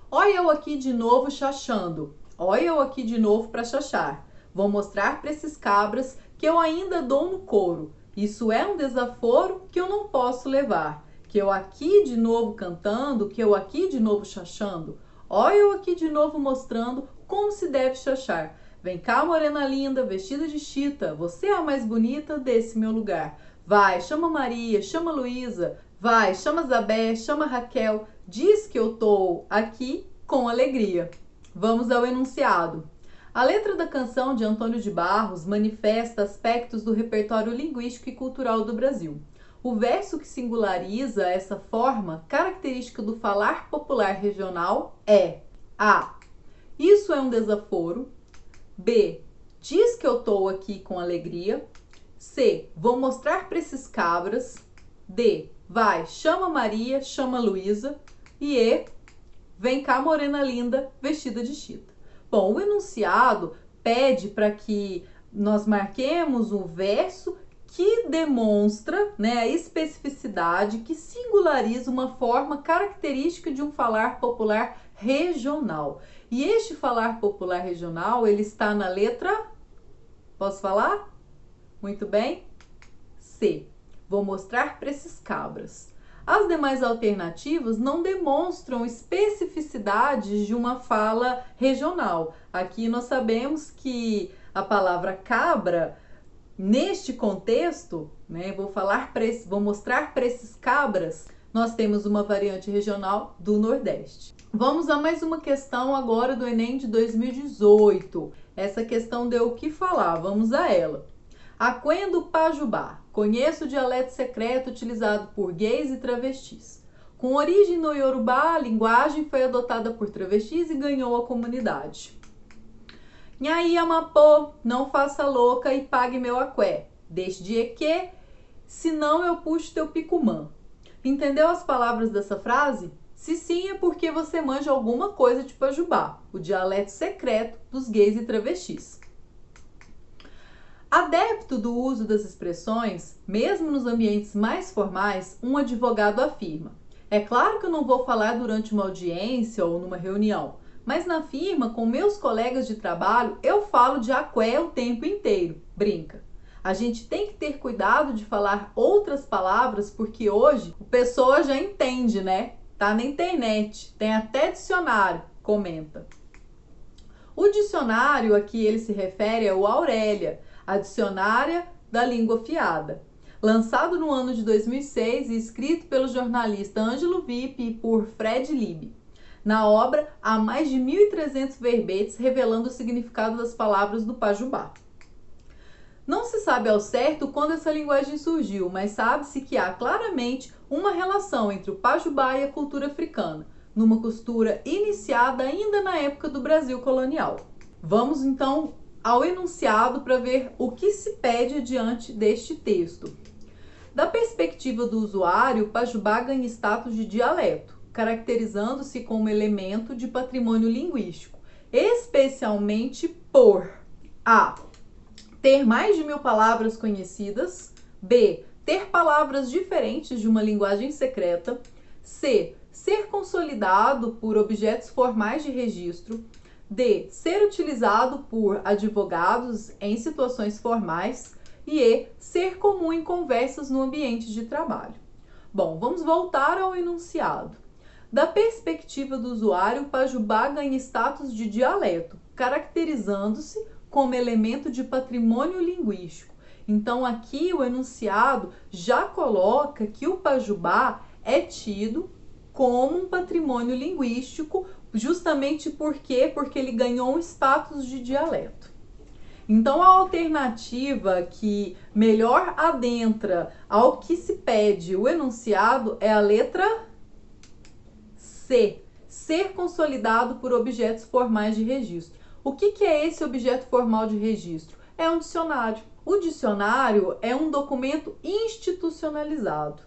Olha eu aqui de novo chachando. Olha eu aqui de novo para chachar. Vou mostrar para esses cabras que eu ainda dou no couro. Isso é um desaforo que eu não posso levar. Que eu aqui de novo cantando, que eu aqui de novo chachando. Olha eu aqui de novo mostrando como se deve chachar. Vem cá, morena linda, vestida de chita, você é a mais bonita desse meu lugar. Vai, chama Maria, chama Luísa, vai, chama Zabé, chama Raquel, diz que eu tô aqui com alegria. Vamos ao enunciado. A letra da canção de Antônio de Barros manifesta aspectos do repertório linguístico e cultural do Brasil. O verso que singulariza essa forma característica do falar popular regional é A. Isso é um desaforo. B. Diz que eu tô aqui com alegria. C. Vou mostrar para esses cabras. D. Vai, chama Maria, chama Luísa. E E. Vem cá, morena linda, vestida de chita. Bom, o enunciado pede para que nós marquemos um verso que demonstra, né, a especificidade, que singulariza uma forma característica de um falar popular regional. E este falar popular regional, ele está na letra, posso falar? Muito bem. C. Vou mostrar para esses cabras. As demais alternativas não demonstram especificidades de uma fala regional. Aqui nós sabemos que a palavra cabra, neste contexto, né, vou mostrar para esses cabras, nós temos uma variante regional do Nordeste. Vamos a mais uma questão agora do Enem de 2018. Essa questão deu o que falar, vamos a ela. Aquendo Pajubá. Conheço o dialeto secreto utilizado por gays e travestis. Com origem no Iorubá, a linguagem foi adotada por travestis e ganhou a comunidade. Nhaí Amapô, não faça louca e pague meu aqué. Deixe de eque, senão eu puxo teu picumã. Entendeu as palavras dessa frase? Se sim, é porque você manja alguma coisa de Pajubá, o dialeto secreto dos gays e travestis. Adepto do uso das expressões, mesmo nos ambientes mais formais, um advogado afirma: é claro que eu não vou falar durante uma audiência ou numa reunião, mas na firma, com meus colegas de trabalho, eu falo de aqué o tempo inteiro. Brinca. A gente tem que ter cuidado de falar outras palavras, porque hoje a pessoa já entende, né? Tá na internet, tem até dicionário, comenta. O dicionário aqui ele se refere ao Aurélia, a dicionária da língua fiada. Lançado no ano de 2006 e escrito pelo jornalista Ângelo Vippe e por Fred Lieb. Na obra, há mais de 1.300 verbetes revelando o significado das palavras do Pajubá. Não se sabe ao certo quando essa linguagem surgiu, mas sabe-se que há claramente uma relação entre o Pajubá e a cultura africana, numa costura iniciada ainda na época do Brasil colonial. Vamos então ao enunciado para ver o que se pede diante deste texto. Da perspectiva do usuário, o Pajubá ganha status de dialeto, caracterizando-se como elemento de patrimônio linguístico, especialmente por A. Ter mais de 1.000 palavras conhecidas. B. Ter palavras diferentes de uma linguagem secreta. C. Ser consolidado por objetos formais de registro. D. Ser utilizado por advogados em situações formais. E E. Ser comum em conversas no ambiente de trabalho. Bom, vamos voltar ao enunciado. Da perspectiva do usuário, o Pajubá ganha status de dialeto, caracterizando-se como elemento de patrimônio linguístico. Então, aqui o enunciado já coloca que o Pajubá é tido como um patrimônio linguístico, justamente porque ele ganhou um status de dialeto. Então, a alternativa que melhor adentra ao que se pede o enunciado é a letra C. Ser consolidado por objetos formais de registro. O que é esse objeto formal de registro? É um dicionário. O dicionário é um documento institucionalizado.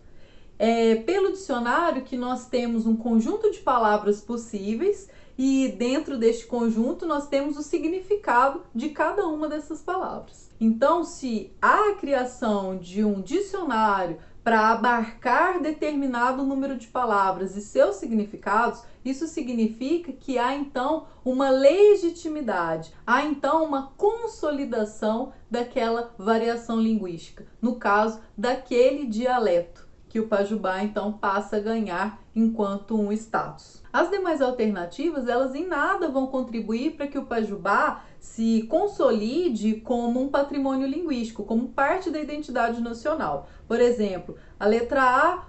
É pelo dicionário que nós temos um conjunto de palavras possíveis e dentro deste conjunto nós temos o significado de cada uma dessas palavras. Então, se há a criação de um dicionário para abarcar determinado número de palavras e seus significados, isso significa que há então uma legitimidade, há então uma consolidação daquela variação linguística, no caso daquele dialeto, que o Pajubá então passa a ganhar enquanto um status. As demais alternativas, elas em nada vão contribuir para que o Pajubá se consolide como um patrimônio linguístico, como parte da identidade nacional. Por exemplo, a letra A,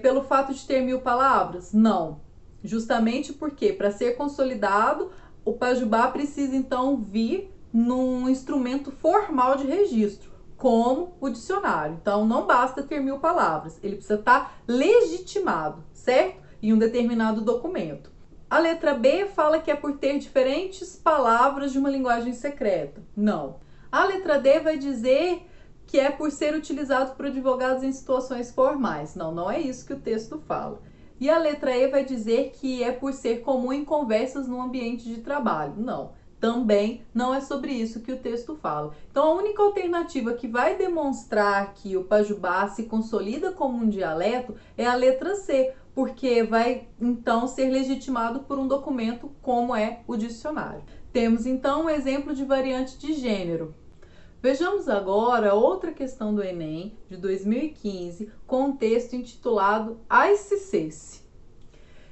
pelo fato de ter 1000 palavras? Não. Justamente porque, para ser consolidado, o Pajubá precisa então vir num instrumento formal de registro, como o dicionário. Então, não basta ter 1000 palavras, ele precisa estar legitimado, certo? Em um determinado documento. A letra B fala que é por ter diferentes palavras de uma linguagem secreta. Não. A letra D vai dizer que é por ser utilizado por advogados em situações formais. Não, não é isso que o texto fala. E a letra E vai dizer que é por ser comum em conversas no ambiente de trabalho. Não. Também não é sobre isso que o texto fala. Então, a única alternativa que vai demonstrar que o Pajubá se consolida como um dialeto é a letra C, porque vai, então, ser legitimado por um documento como é o dicionário. Temos, então, um exemplo de variante de gênero. Vejamos agora outra questão do Enem, de 2015, com um texto intitulado Ai se cesse.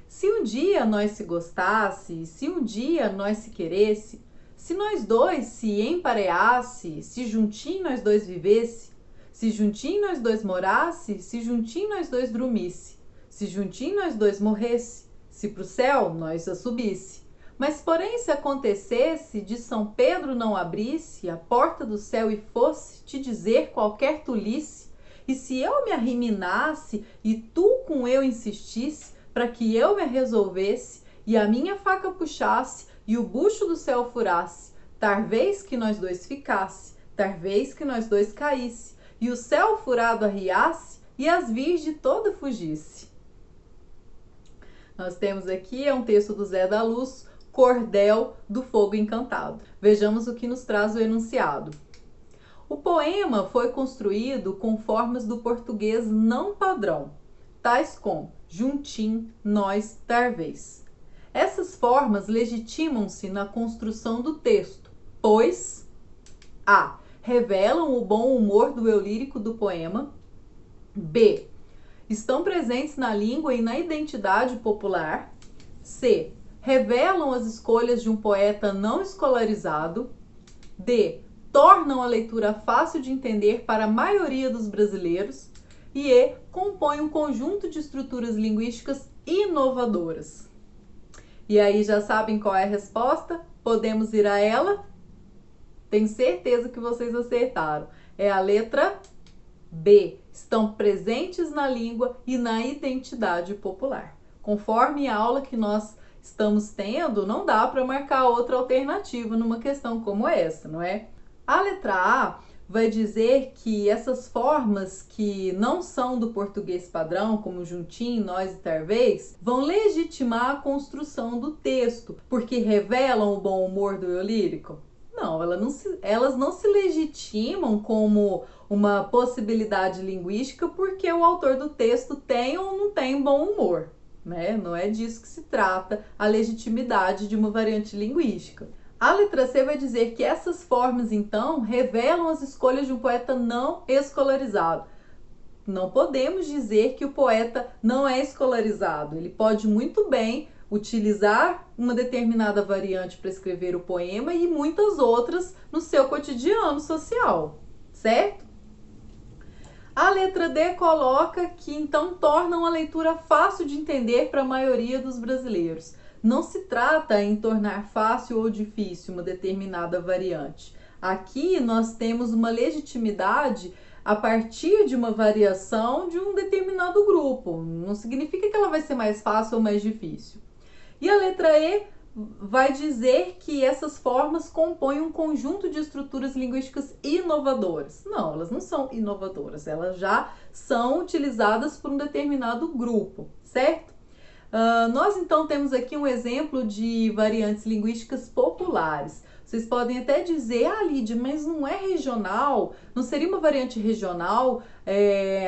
Se um dia nós se gostasse, se um dia nós se queresse, se nós dois se empareasse, se juntinho nós dois vivesse, se juntinho nós dois morasse, se juntinho nós dois dormisse, se juntinho nós dois morresse, se pro céu nós a subisse. Mas porém se acontecesse de São Pedro não abrisse a porta do céu e fosse te dizer qualquer tolice, e se eu me arriminasse e tu com eu insistisse, para que eu me resolvesse e a minha faca puxasse e o bucho do céu furasse, talvez que nós dois ficasse, talvez que nós dois caísse, e o céu furado arriasse e as virgens toda fugisse. Nós temos aqui um texto do Zé da Luz, Cordel do Fogo Encantado. Vejamos o que nos traz o enunciado. O poema foi construído com formas do português não padrão, tais como juntim, nós, talvez. Essas formas legitimam-se na construção do texto, pois a. revelam o bom humor do eu lírico do poema, b. estão presentes na língua e na identidade popular, c. revelam as escolhas de um poeta não escolarizado, d. tornam a leitura fácil de entender para a maioria dos brasileiros, e compõe um conjunto de estruturas linguísticas inovadoras. E aí já sabem qual é a resposta? Podemos ir a ela? Tenho certeza que vocês acertaram. É a letra B. Estão presentes na língua e na identidade popular. Conforme a aula que nós estamos tendo, não dá para marcar outra alternativa numa questão como essa, não é? A letra A vai dizer que essas formas que não são do português padrão, como juntinho, nós e talvez, vão legitimar a construção do texto, porque revelam o bom humor do eu lírico? Não, elas não se legitimam como uma possibilidade linguística porque o autor do texto tem ou não tem bom humor, né? Não é disso que se trata a legitimidade de uma variante linguística. A letra C vai dizer que essas formas, então, revelam as escolhas de um poeta não escolarizado. Não podemos dizer que o poeta não é escolarizado. Ele pode muito bem utilizar uma determinada variante para escrever o poema e muitas outras no seu cotidiano social, certo? A letra D coloca que então torna uma leitura fácil de entender para a maioria dos brasileiros. Não se trata em tornar fácil ou difícil uma determinada variante. Aqui nós temos uma legitimidade a partir de uma variação de um determinado grupo. Não significa que ela vai ser mais fácil ou mais difícil. E a letra E vai dizer que essas formas compõem um conjunto de estruturas linguísticas inovadoras. Não, elas não são inovadoras, elas já são utilizadas por um determinado grupo, certo? Nós então temos aqui um exemplo de variantes linguísticas populares. Vocês podem até dizer, Lídia, mas não é regional? Não seria uma variante regional?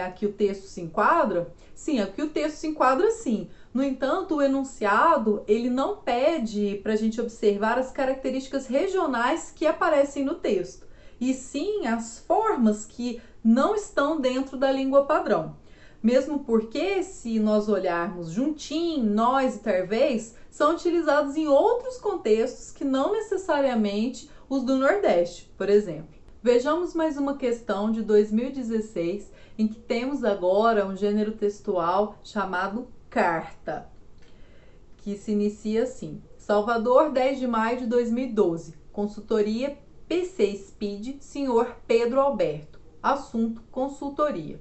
Aqui o texto se enquadra? Sim, aqui o texto se enquadra sim. No entanto, o enunciado, ele não pede para a gente observar as características regionais que aparecem no texto, e sim as formas que não estão dentro da língua padrão. Mesmo porque, se nós olharmos juntinho, nós e talvez, são utilizados em outros contextos que não necessariamente os do Nordeste, por exemplo. Vejamos mais uma questão de 2016, em que temos agora um gênero textual chamado carta, que se inicia assim: Salvador, 10 de maio de 2012, consultoria PC Speed, senhor Pedro Alberto. Assunto: consultoria.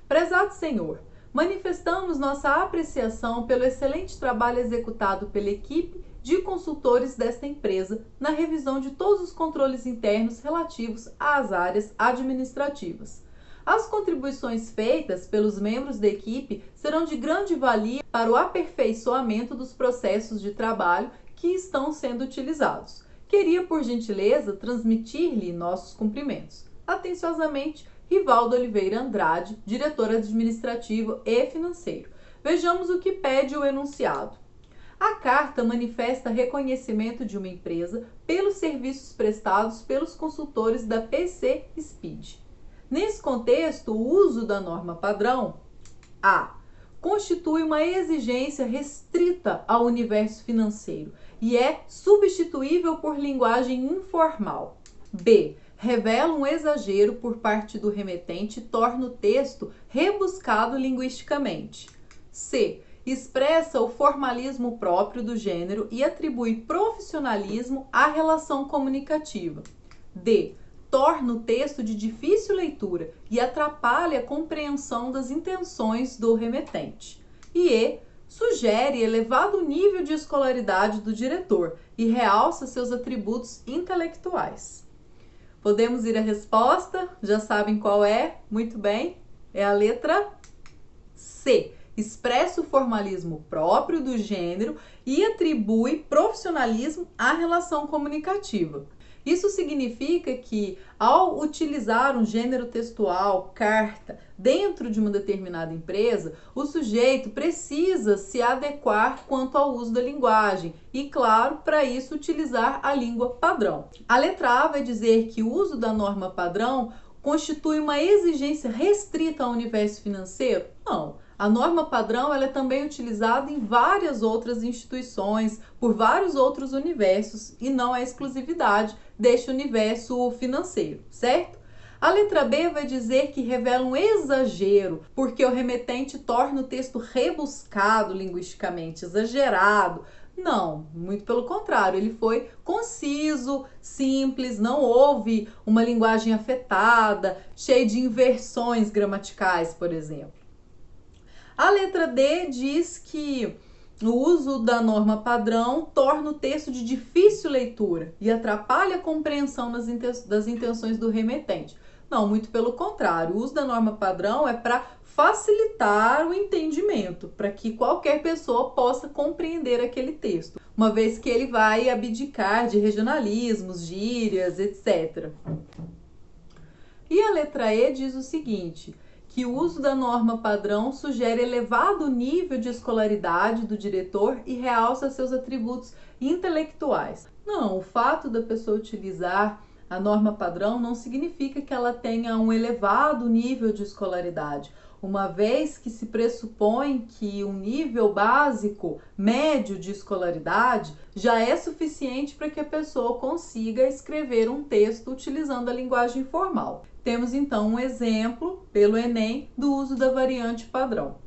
Prezado senhor, manifestamos nossa apreciação pelo excelente trabalho executado pela equipe de consultores desta empresa na revisão de todos os controles internos relativos às áreas administrativas. As contribuições feitas pelos membros da equipe serão de grande valia para o aperfeiçoamento dos processos de trabalho que estão sendo utilizados. Queria, por gentileza, transmitir-lhe nossos cumprimentos. Atenciosamente, Rivaldo Oliveira Andrade, diretor administrativo e financeiro. Vejamos o que pede o enunciado. A carta manifesta reconhecimento de uma empresa pelos serviços prestados pelos consultores da PC Speed. Nesse contexto, o uso da norma padrão A constitui uma exigência restrita ao universo financeiro e é substituível por linguagem informal. B revela um exagero por parte do remetente e torna o texto rebuscado linguisticamente. C expressa o formalismo próprio do gênero e atribui profissionalismo à relação comunicativa. D torna o texto de difícil leitura e atrapalha a compreensão das intenções do remetente. E sugere elevado nível de escolaridade do diretor e realça seus atributos intelectuais. Podemos ir à resposta? Já sabem qual é? Muito bem, é a letra C. Expressa o formalismo próprio do gênero e atribui profissionalismo à relação comunicativa. Isso significa que, ao utilizar um gênero textual, carta, dentro de uma determinada empresa, o sujeito precisa se adequar quanto ao uso da linguagem e, claro, para isso utilizar a língua padrão. A letra A vai dizer que o uso da norma padrão constitui uma exigência restrita ao universo financeiro? Não. A norma padrão ela é também utilizada em várias outras instituições, por vários outros universos, e não é exclusividade deste universo financeiro, certo? A letra B vai dizer que revela um exagero, porque o remetente torna o texto rebuscado linguisticamente, exagerado. Não, muito pelo contrário, ele foi conciso, simples, não houve uma linguagem afetada, cheia de inversões gramaticais, por exemplo. A letra D diz que o uso da norma padrão torna o texto de difícil leitura e atrapalha a compreensão das intenções do remetente. Não, muito pelo contrário, o uso da norma padrão é para facilitar o entendimento, para que qualquer pessoa possa compreender aquele texto, uma vez que ele vai abdicar de regionalismos, gírias, etc. E a letra E diz o seguinte: que o uso da norma padrão sugere elevado nível de escolaridade do diretor e realça seus atributos intelectuais. Não, o fato da pessoa utilizar a norma padrão não significa que ela tenha um elevado nível de escolaridade. uma vez que se pressupõe que um nível básico médio de escolaridade já é suficiente para que a pessoa consiga escrever um texto utilizando a linguagem formal. Temos então um exemplo pelo Enem do uso da variante padrão.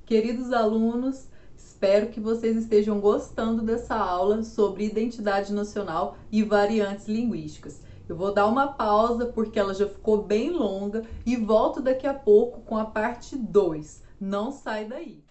Queridos alunos, espero que vocês estejam gostando dessa aula sobre identidade nacional e variantes linguísticas. Eu vou dar uma pausa porque ela já ficou bem longa e volto daqui a pouco com a parte 2. Não sai daí!